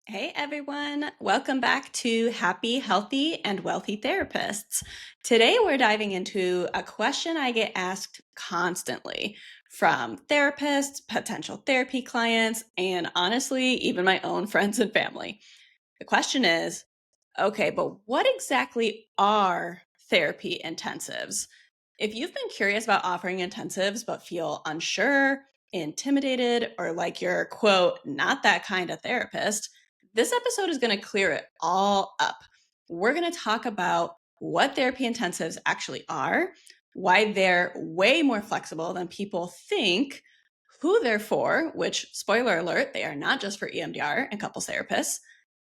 Hey everyone, welcome back to Happy, Healthy, and Wealthy Therapists. Today we're diving into a question I get asked constantly from therapists, potential therapy clients, and honestly, even my own friends and family. The question is, okay, but what exactly are therapy intensives? If you've been curious about offering intensives but feel unsure, intimidated, or like you're, quote, not that kind of therapist, this episode is going to clear it all up. We're going to talk about what therapy intensives actually are, why they're way more flexible than people think, who they're for, which, spoiler alert, they are not just for EMDR and couples therapists,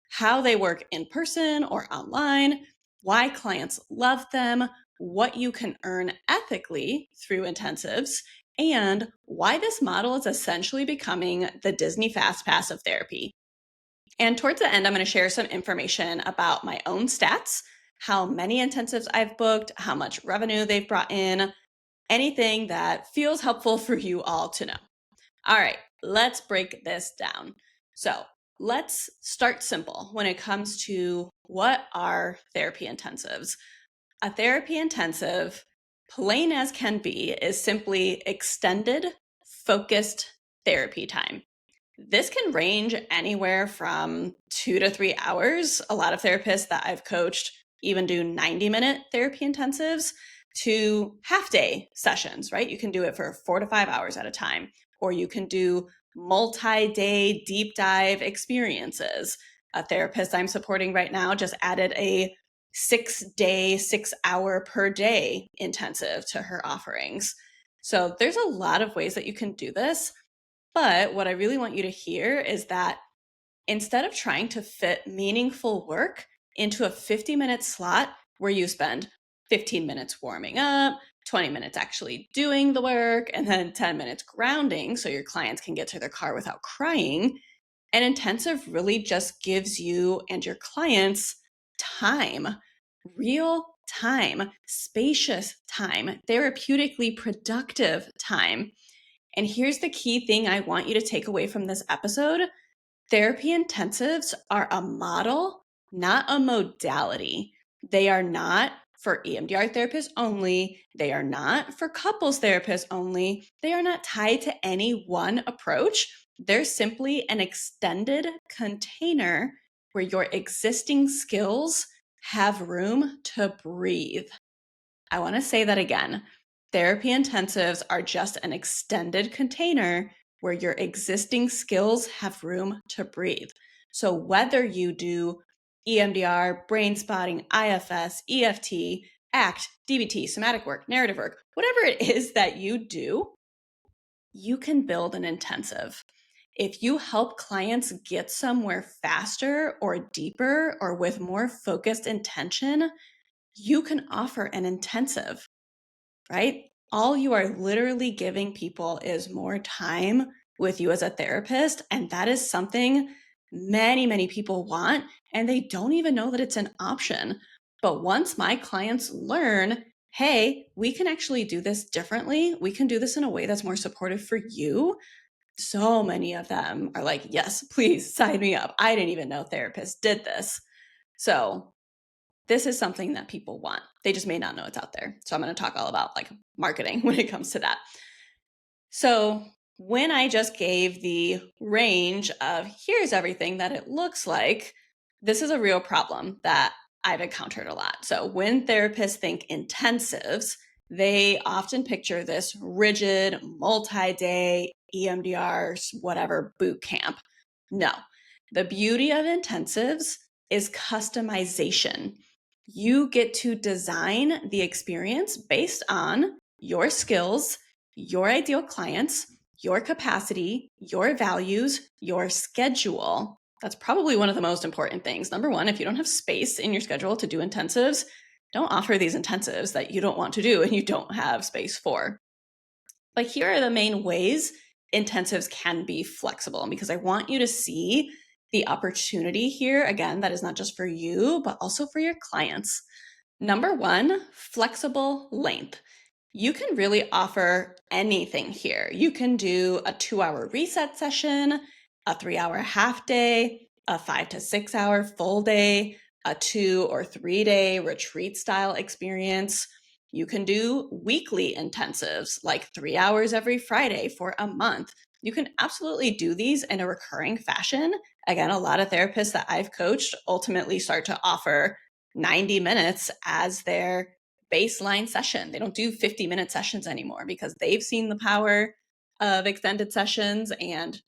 how they work in person or online, why clients love them, what you can earn ethically through intensives, and why this model is essentially becoming the Disney Fast Pass of therapy. And towards the end, I'm going to share some information about my own stats, how many intensives I've booked, how much revenue they've brought in, anything that feels helpful for you all to know. All right, let's break this down. So let's start simple when it comes to what are therapy intensives. A therapy intensive, plain as can be, is simply extended, focused therapy time. This can range anywhere from 2 to 3 hours. A lot of therapists that I've coached even do 90-minute therapy intensives to half-day sessions, right? You can do it for 4 to 5 hours at a time, or you can do multi-day deep dive experiences. A therapist I'm supporting right now just added a 6-day, 6-hour per day intensive to her offerings. So there's a lot of ways that you can do this. But what I really want you to hear is that instead of trying to fit meaningful work into a 50-minute slot where you spend 15 minutes warming up, 20 minutes actually doing the work, and then 10 minutes grounding so your clients can get to their car without crying, an intensive really just gives you and your clients time, real time, spacious time, therapeutically productive time. And here's the key thing I want you to take away from this episode. Therapy intensives are a model, not a modality. They are not for EMDR therapists only. They are not for couples therapists only. They are not tied to any one approach. They're simply an extended container where your existing skills have room to breathe. I want to say that again. Therapy intensives are just an extended container where your existing skills have room to breathe. So whether you do EMDR, brain spotting, IFS, EFT, ACT, DBT, somatic work, narrative work, whatever it is that you do, you can build an intensive. If you help clients get somewhere faster or deeper or with more focused intention, you can offer an intensive, right? All you are literally giving people is more time with you as a therapist. And that is something many, many people want, and they don't even know that it's an option. But once my clients learn, hey, we can actually do this differently, we can do this in a way that's more supportive for you, so many of them are like, yes, please sign me up. I didn't even know therapists did this. So this is something that people want. They just may not know it's out there. So I'm going to talk all about like marketing when it comes to that. So when I just gave the range of here's everything that it looks like, this is a real problem that I've encountered a lot. So when therapists think intensives, they often picture this rigid, multi-day EMDR, whatever boot camp. No, the beauty of intensives is customization. You get to design the experience based on your skills, your ideal clients, your capacity, your values, your schedule. That's probably one of the most important things. Number one, if you don't have space in your schedule to do intensives, don't offer these intensives that you don't want to do and you don't have space for. But here are the main ways intensives can be flexible, because I want you to see the opportunity here. Again, that is not just for you, but also for your clients. Number one, flexible length. You can really offer anything here. You can do a 2-hour reset session, a 3-hour half day, a 5 to 6 hour full day, a 2 or 3 day retreat style experience. You can do weekly intensives, like 3 hours every Friday for a month. You can absolutely do these in a recurring fashion. Again, a lot of therapists that I've coached ultimately start to offer 90 minutes as their baseline session. They don't do 50-minute sessions anymore because they've seen the power of extended sessions, and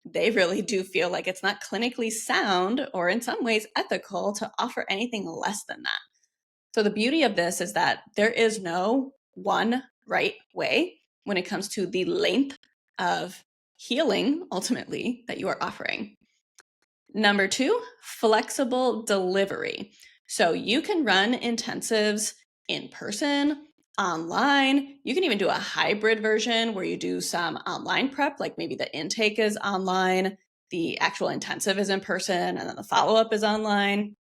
they really do feel like it's not clinically sound or in some ways ethical to offer anything less than that. So the beauty of this is that there is no one right way when it comes to the length of healing ultimately that you are offering. Number 2, flexible delivery. So you can run intensives in person, online. You can even do a hybrid version where you do some online prep, like maybe the intake is online, the actual intensive is in person, and then the follow-up is online.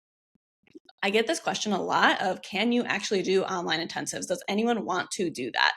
I get this question a lot of, can you actually do online intensives? Does anyone want to do that?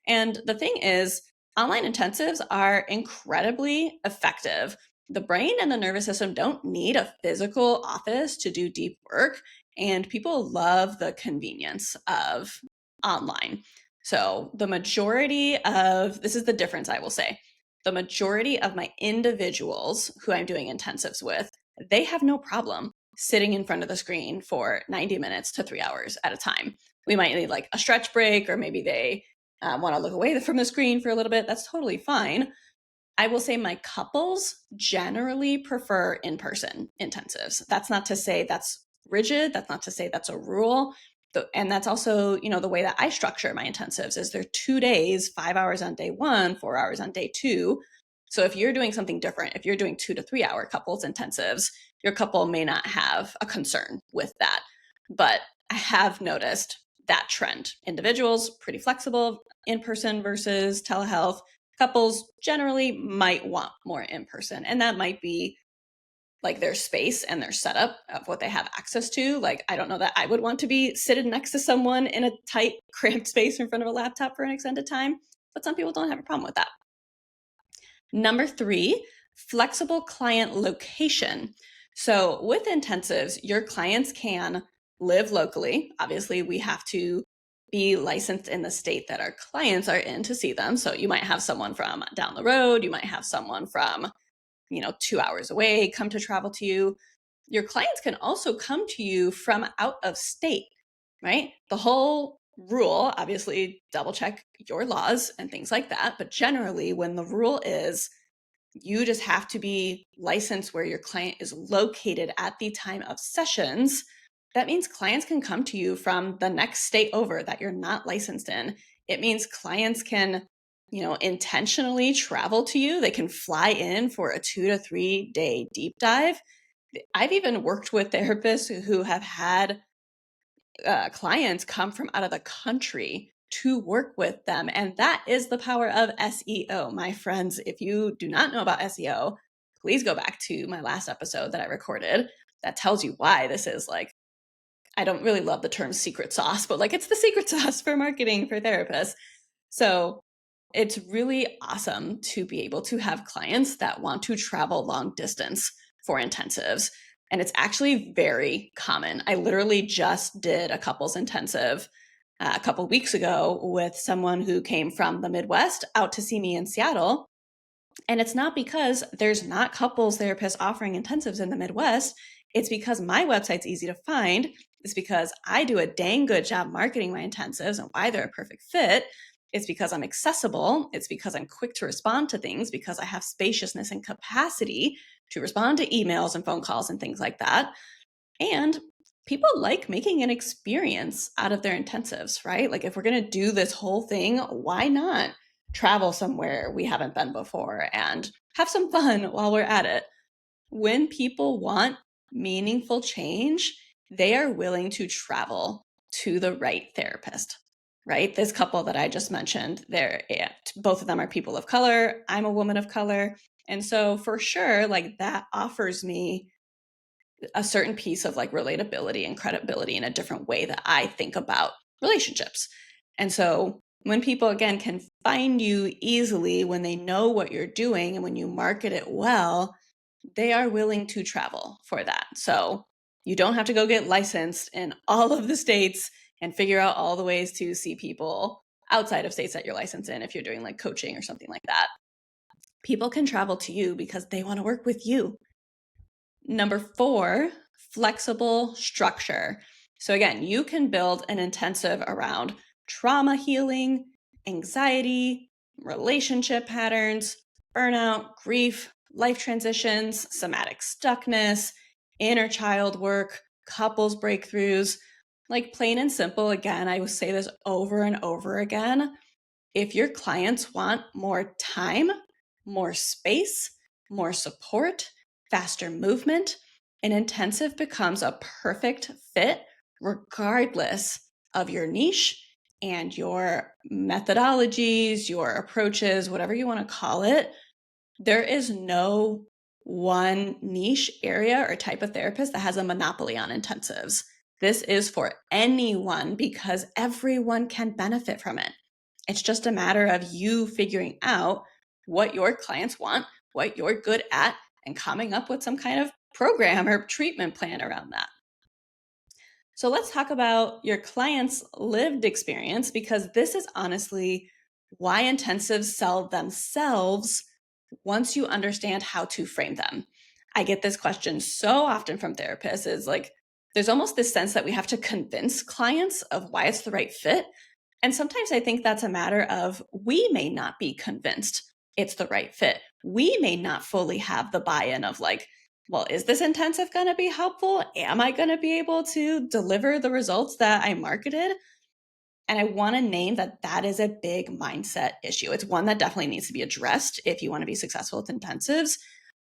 And the thing is, online intensives are incredibly effective. The brain and the nervous system don't need a physical office to do deep work, and people love the convenience of online. So, this is the difference, I will say. The majority of my individuals who I'm doing intensives with, they have no problem sitting in front of the screen for 90 minutes to 3 hours at a time. We might need like a stretch break, or maybe they want to look away from the screen for a little bit. That's totally fine. I will say my couples generally prefer in-person intensives. That's not to say that's rigid. That's not to say that's a rule. And that's also, the way that I structure my intensives is they're 2 days, 5 hours on day 1, 4 hours on day 2. So if you're doing something different, if you're doing 2 to 3 hour couples intensives, your couple may not have a concern with that. But I have noticed that trend. Individuals, pretty flexible, in-person versus telehealth. Couples generally might want more in person, and that might be like their space and their setup of what they have access to. Like, I don't know that I would want to be seated next to someone in a tight, cramped space in front of a laptop for an extended time, but some people don't have a problem with that. Number 3, flexible client location. So with intensives, your clients can live locally. Obviously, we have to be licensed in the state that our clients are in to see them. So you might have someone from down the road, you might have someone from, 2 hours away come to travel to you. Your clients can also come to you from out of state, right? The whole rule, obviously, double check your laws and things like that. But generally, when the rule is you just have to be licensed where your client is located at the time of sessions, that means clients can come to you from the next state over that you're not licensed in. It means clients can, intentionally travel to you. They can fly in for a 2 to 3 day deep dive. I've even worked with therapists who have had clients come from out of the country to work with them. And that is the power of SEO. My friends, if you do not know about SEO, please go back to my last episode that I recorded that tells you why this is like, I don't really love the term secret sauce, but like it's the secret sauce for marketing for therapists. So it's really awesome to be able to have clients that want to travel long distance for intensives. And it's actually very common. I literally just did a couples intensive a couple weeks ago with someone who came from the Midwest out to see me in Seattle. And it's not because there's not couples therapists offering intensives in the Midwest. It's because my website's easy to find. It's because I do a dang good job marketing my intensives and why they're a perfect fit. It's because I'm accessible. It's because I'm quick to respond to things, because I have spaciousness and capacity to respond to emails and phone calls and things like that. And people like making an experience out of their intensives, right? Like if we're going to do this whole thing, why not travel somewhere we haven't been before and have some fun while we're at it? When people want meaningful change, they are willing to travel to the right therapist, right? This couple that I just mentioned, both of them are people of color. I'm a woman of color. And so for sure, like that offers me a certain piece of like relatability and credibility in a different way that I think about relationships. And so when people again can find you easily, when they know what you're doing and when you market it well, they are willing to travel for that. So you don't have to go get licensed in all of the states and figure out all the ways to see people outside of states that you're licensed in if you're doing like coaching or something like that. People can travel to you because they want to work with you. Number 4, flexible structure. So again, you can build an intensive around trauma healing, anxiety, relationship patterns, burnout, grief, life transitions, somatic stuckness, inner child work, couples breakthroughs. Like plain and simple, again, I will say this over and over again. If your clients want more time, more space, more support, faster movement, an intensive becomes a perfect fit regardless of your niche and your methodologies, your approaches, whatever you want to call it. There is no one niche area or type of therapist that has a monopoly on intensives. This is for anyone because everyone can benefit from it. It's just a matter of you figuring out what your clients want, what you're good at, and coming up with some kind of program or treatment plan around that. So let's talk about your client's lived experience, because this is honestly why intensives sell themselves once you understand how to frame them. I get this question so often from therapists, is like, there's almost this sense that we have to convince clients of why it's the right fit. And sometimes I think that's a matter of we may not be convinced it's the right fit. We may not fully have the buy-in of like, well, is this intensive going to be helpful? Am I going to be able to deliver the results that I marketed? And I want to name that that is a big mindset issue. It's one that definitely needs to be addressed if you want to be successful with intensives,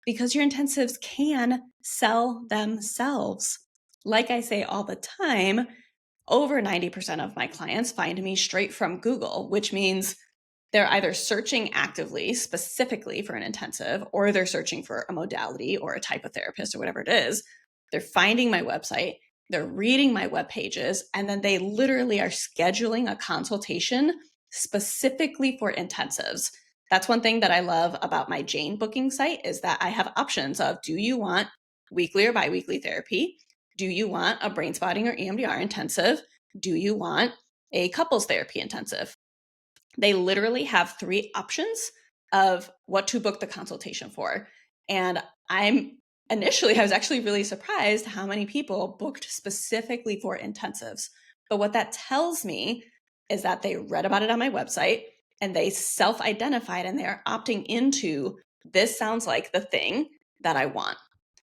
because your intensives can sell themselves. Like I say all the time, over 90% of my clients find me straight from Google, which means they're either searching actively, specifically for an intensive, or they're searching for a modality or a type of therapist or whatever it is. They're finding my website, they're reading my web pages, and then they literally are scheduling a consultation specifically for intensives. That's one thing that I love about my Jane booking site, is that I have options of, do you want weekly or biweekly therapy? Do you want a brain spotting or EMDR intensive? Do you want a couples therapy intensive? They literally have 3 options of what to book the consultation for. And I was actually really surprised how many people booked specifically for intensives. But what that tells me is that they read about it on my website and they self-identified and they are opting into, this sounds like the thing that I want.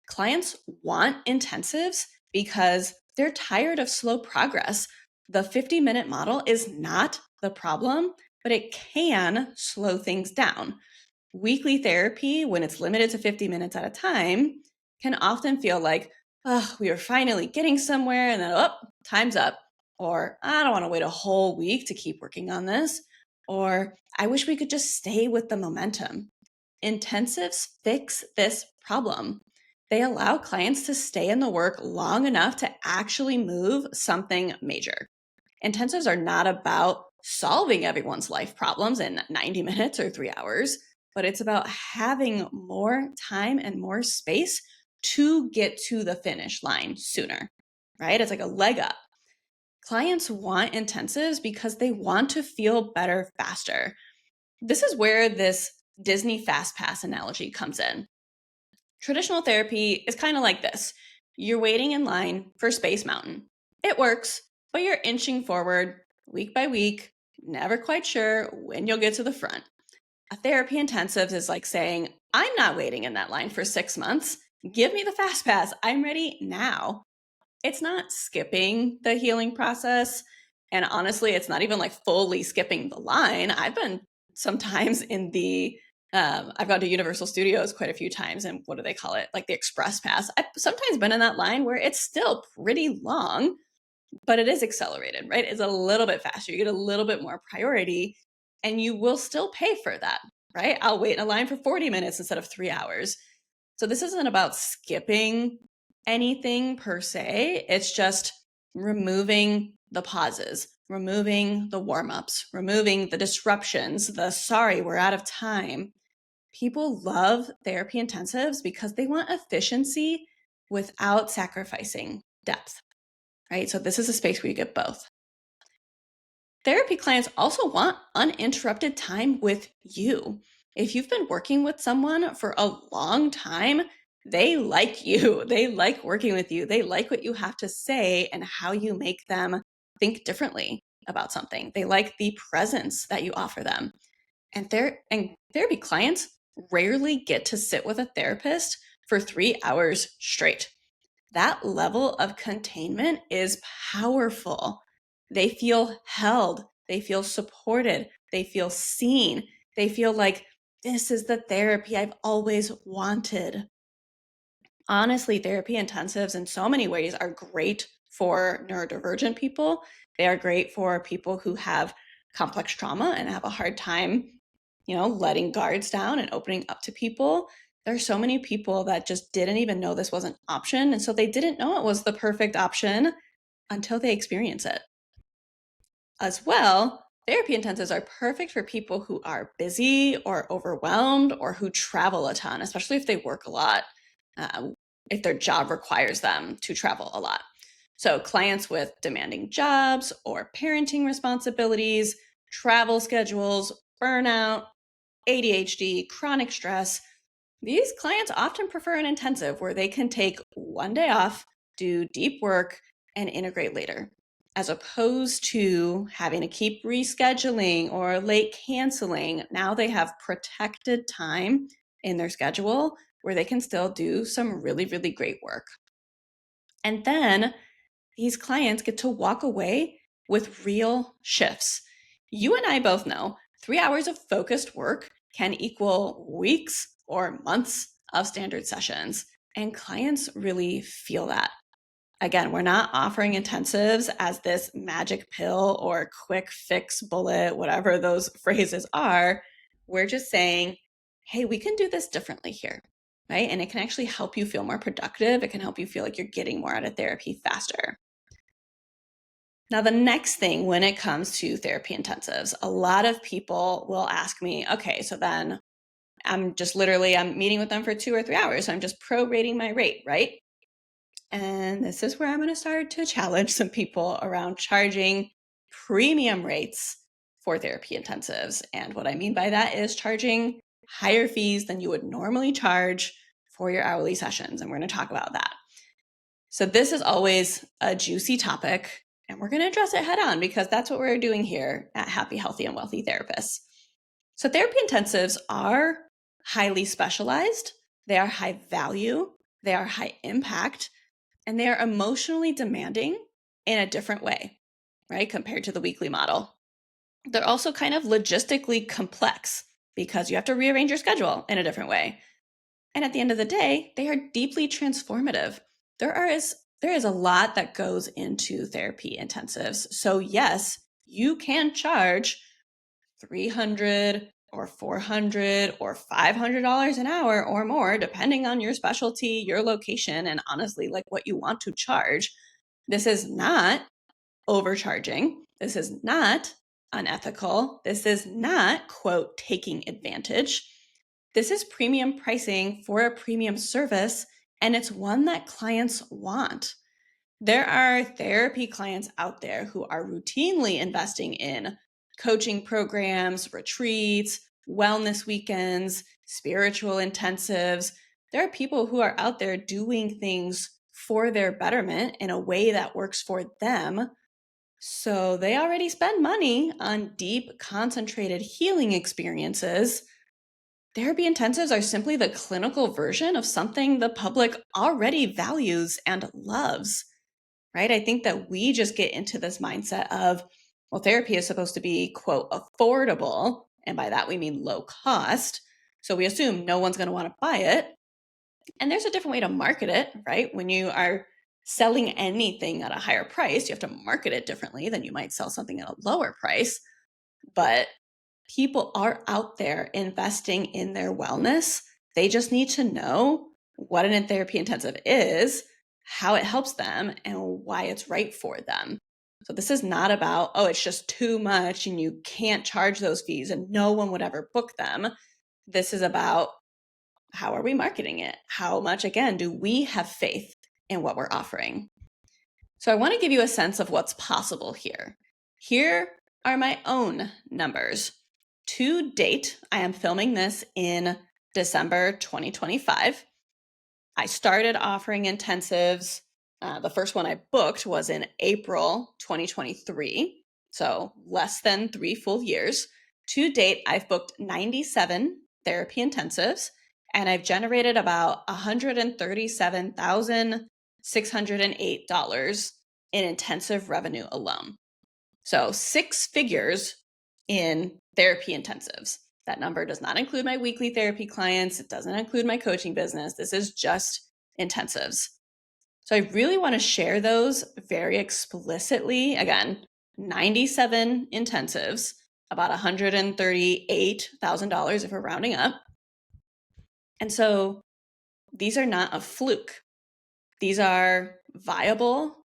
Clients want intensives because they're tired of slow progress. The 50-minute model is not the problem, but it can slow things down. Weekly therapy, when it's limited to 50 minutes at a time, can often feel like, oh, we are finally getting somewhere, and then, oh, time's up. Or I don't want to wait a whole week to keep working on this. Or I wish we could just stay with the momentum. Intensives fix this problem. They allow clients to stay in the work long enough to actually move something major. Intensives are not about solving everyone's life problems in 90 minutes or 3 hours, but it's about having more time and more space to get to the finish line sooner, right? It's like a leg up. Clients want intensives because they want to feel better faster. This is where this Disney Fast Pass analogy comes in. Traditional therapy is kind of like this. You're waiting in line for Space Mountain. It works, but you're inching forward week by week, never quite sure when you'll get to the front. A therapy intensive is like saying, I'm not waiting in that line for 6 months. Give me the Fast Pass. I'm ready now. It's not skipping the healing process. And honestly, it's not even like fully skipping the line. I've been sometimes in the I've gone to Universal Studios quite a few times, and what do they call it? Like the Express Pass. I've sometimes been in that line where it's still pretty long, but it is accelerated, right? It's a little bit faster. You get a little bit more priority, and you will still pay for that, right? I'll wait in a line for 40 minutes instead of 3 hours. So this isn't about skipping anything per se. It's just removing the pauses, removing the warm-ups, removing the disruptions, the sorry, we're out of time. People love therapy intensives because they want efficiency without sacrificing depth, right? So this is a space where you get both. Therapy clients also want uninterrupted time with you. If you've been working with someone for a long time, they like you. They like working with you. They like what you have to say and how you make them think differently about something. They like the presence that you offer them. And therapy clients rarely get to sit with a therapist for 3 hours straight. That level of containment is powerful. They feel held, they feel supported, they feel seen, they feel like this is the therapy I've always wanted. Honestly, therapy intensives in so many ways are great for neurodivergent people. They are great for people who have complex trauma and have a hard time, letting guards down and opening up to people. There are so many people that just didn't even know this was an option. And so they didn't know it was the perfect option until they experience it. As well, therapy intensives are perfect for people who are busy or overwhelmed or who travel a ton, especially if they work a lot, if their job requires them to travel a lot. So clients with demanding jobs or parenting responsibilities, travel schedules, burnout, ADHD, chronic stress, these clients often prefer an intensive where they can take one day off, do deep work, and integrate later, as opposed to having to keep rescheduling or late canceling. Now they have protected time in their schedule where they can still do some really, really great work. And then these clients get to walk away with real shifts. You and I both know 3 hours of focused work can equal weeks or months of standard sessions, and clients really feel that. Again, we're not offering intensives as this magic pill or quick fix bullet, whatever those phrases are. We're just saying, hey, we can do this differently here, right? And it can actually help you feel more productive. It can help you feel like you're getting more out of therapy faster. Now, the next thing when it comes to therapy intensives, a lot of people will ask me, okay, so then I'm meeting with them for 2 or 3 hours. So I'm just prorating my rate, right? And this is where I'm going to start to challenge some people around charging premium rates for therapy intensives. And what I mean by that is charging higher fees than you would normally charge for your hourly sessions. And we're going to talk about that. So this is always a juicy topic, and we're going to address it head on because that's what we're doing here at Happy, Healthy, and Wealthy Therapists. So therapy intensives are highly specialized, they are high value, they are high impact, and they are emotionally demanding in a different way, right, compared to the weekly model. They're also kind of logistically complex because you have to rearrange your schedule in a different way. And at the end of the day, they are deeply transformative. There is a lot that goes into therapy intensives. So yes, you can charge $300 or $400 or $500 an hour or more, depending on your specialty, your location, and honestly, like what you want to charge. This is not overcharging. This is not unethical. This is not, quote, taking advantage. This is premium pricing for a premium service, and it's one that clients want. There are therapy clients out there who are routinely investing in coaching programs, retreats, wellness weekends, spiritual intensives. There are people who are out there doing things for their betterment in a way that works for them. So they already spend money on deep, concentrated healing experiences. Therapy intensives are simply the clinical version of something the public already values and loves, right? I think that we just get into this mindset of, well, therapy is supposed to be, quote, affordable. And by that, we mean low cost. So we assume no one's going to want to buy it. And there's a different way to market it, right? When you are selling anything at a higher price, you have to market it differently than you might sell something at a lower price. But people are out there investing in their wellness. They just need to know what an therapy intensive is, how it helps them, and why it's right for them. So this is not about, oh, it's just too much and you can't charge those fees and no one would ever book them. This is about how are we marketing it? How much, again, do we have faith in what we're offering? So I want to give you a sense of what's possible here. Here are my own numbers. To date, I am filming this in December 2025. I started offering intensives. The first one I booked was in April 2023, so less than 3 full years. To date, I've booked 97 therapy intensives, and I've generated about $137,608 in intensive revenue alone. So 6 figures in therapy intensives. That number does not include my weekly therapy clients. It doesn't include my coaching business. This is just intensives. So I really want to share those very explicitly. Again, 97 intensives, about $138,000 if we're rounding up. And so these are not a fluke. These are viable,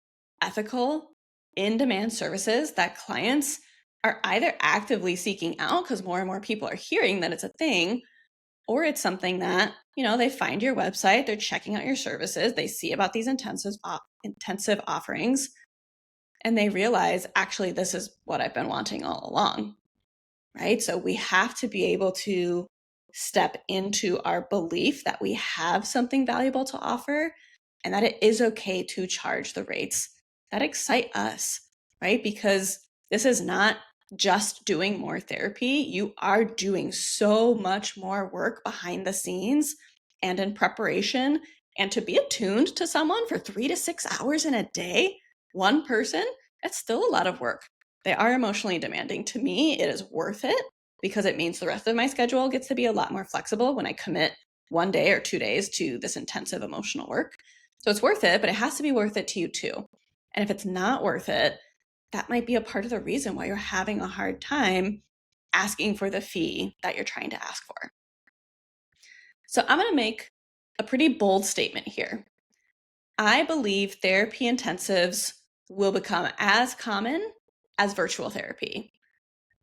ethical, in-demand services that clients are either actively seeking out because more and more people are hearing that it's a thing, or it's something that, they find your website, they're checking out your services, they see about these intensive offerings, and they realize, actually, this is what I've been wanting all along, right? So we have to be able to step into our belief that we have something valuable to offer and that it is okay to charge the rates that excite us, right? Because this is not just doing more therapy. You are doing so much more work behind the scenes and in preparation. And to be attuned to someone for 3 to 6 hours in a day, one person, that's still a lot of work. They are emotionally demanding. To me, it is worth it because it means the rest of my schedule gets to be a lot more flexible when I commit 1 day or 2 days to this intensive emotional work. So it's worth it, but it has to be worth it to you too. And if it's not worth it, that might be a part of the reason why you're having a hard time asking for the fee that you're trying to ask for. So I'm going to make a pretty bold statement here. I believe therapy intensives will become as common as virtual therapy.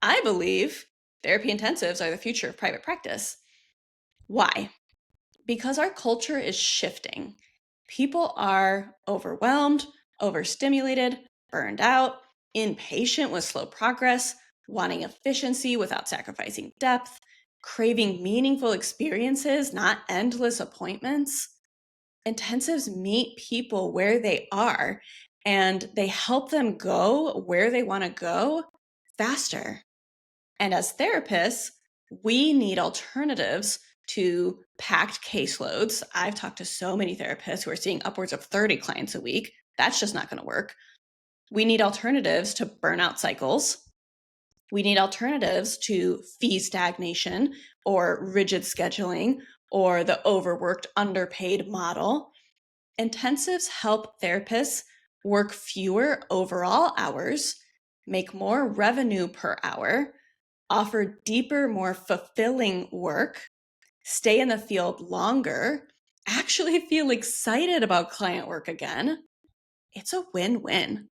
I believe therapy intensives are the future of private practice. Why? Because our culture is shifting. People are overwhelmed, overstimulated, burned out, impatient with slow progress, wanting efficiency without sacrificing depth, craving meaningful experiences, not endless appointments. Intensives meet people where they are and they help them go where they want to go faster. And as therapists, we need alternatives to packed caseloads. I've talked to so many therapists who are seeing upwards of 30 clients a week. That's just not going to work. We need alternatives to burnout cycles. We need alternatives to fee stagnation or rigid scheduling or the overworked, underpaid model. Intensives help therapists work fewer overall hours, make more revenue per hour, offer deeper, more fulfilling work, stay in the field longer, actually feel excited about client work again. It's a win-win.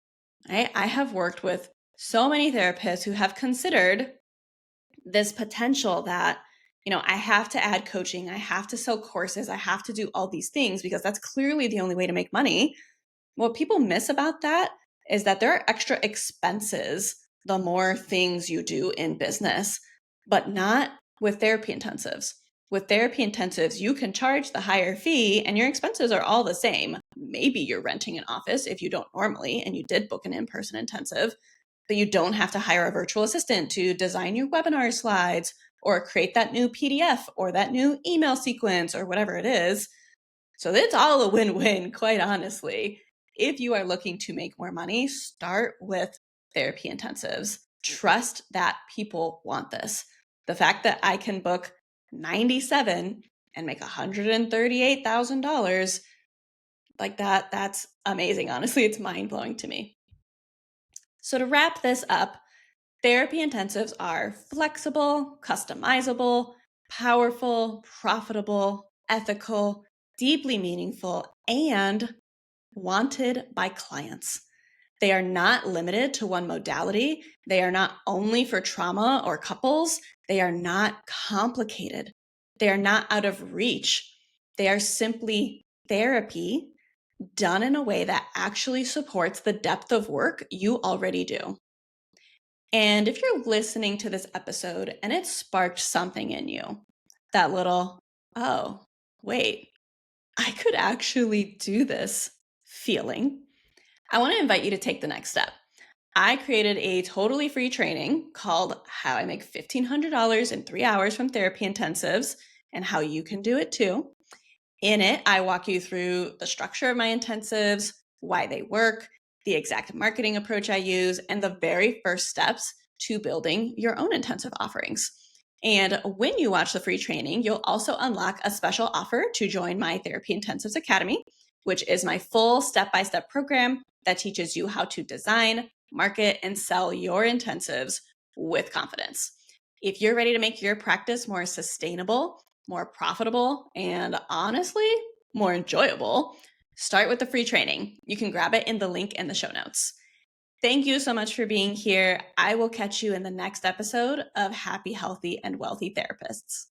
Right? I have worked with so many therapists who have considered this potential that, I have to add coaching, I have to sell courses, I have to do all these things because that's clearly the only way to make money. What people miss about that is that there are extra expenses the more things you do in business, but not with therapy intensives. With therapy intensives, you can charge the higher fee and your expenses are all the same. Maybe you're renting an office if you don't normally, and you did book an in-person intensive, but you don't have to hire a virtual assistant to design your webinar slides or create that new PDF or that new email sequence or whatever it is. So it's all a win-win, quite honestly. If you are looking to make more money, start with therapy intensives. Trust that people want this. The fact that I can book 97 and make $138,000 like that, that's amazing. Honestly, it's mind-blowing to me. So to wrap this up, therapy intensives are flexible, customizable, powerful, profitable, ethical, deeply meaningful, and wanted by clients. They are not limited to one modality. They are not only for trauma or couples. They are not complicated. They are not out of reach. They are simply therapy done in a way that actually supports the depth of work you already do. And if you're listening to this episode and it sparked something in you, that little, oh, wait, I could actually do this feeling, I want to invite you to take the next step. I created a totally free training called How I Make $1,500 in 3 hours from Therapy Intensives and how you can do it too. In it, I walk you through the structure of my intensives, why they work, the exact marketing approach I use, and the very first steps to building your own intensive offerings. And when you watch the free training, you'll also unlock a special offer to join my Therapy Intensives Academy, which is my full step-by-step program that teaches you how to design, market, and sell your intensives with confidence. If you're ready to make your practice more sustainable, more profitable, and honestly, more enjoyable, start with the free training. You can grab it in the link in the show notes. Thank you so much for being here. I will catch you in the next episode of Happy, Healthy, and Wealthy Therapists.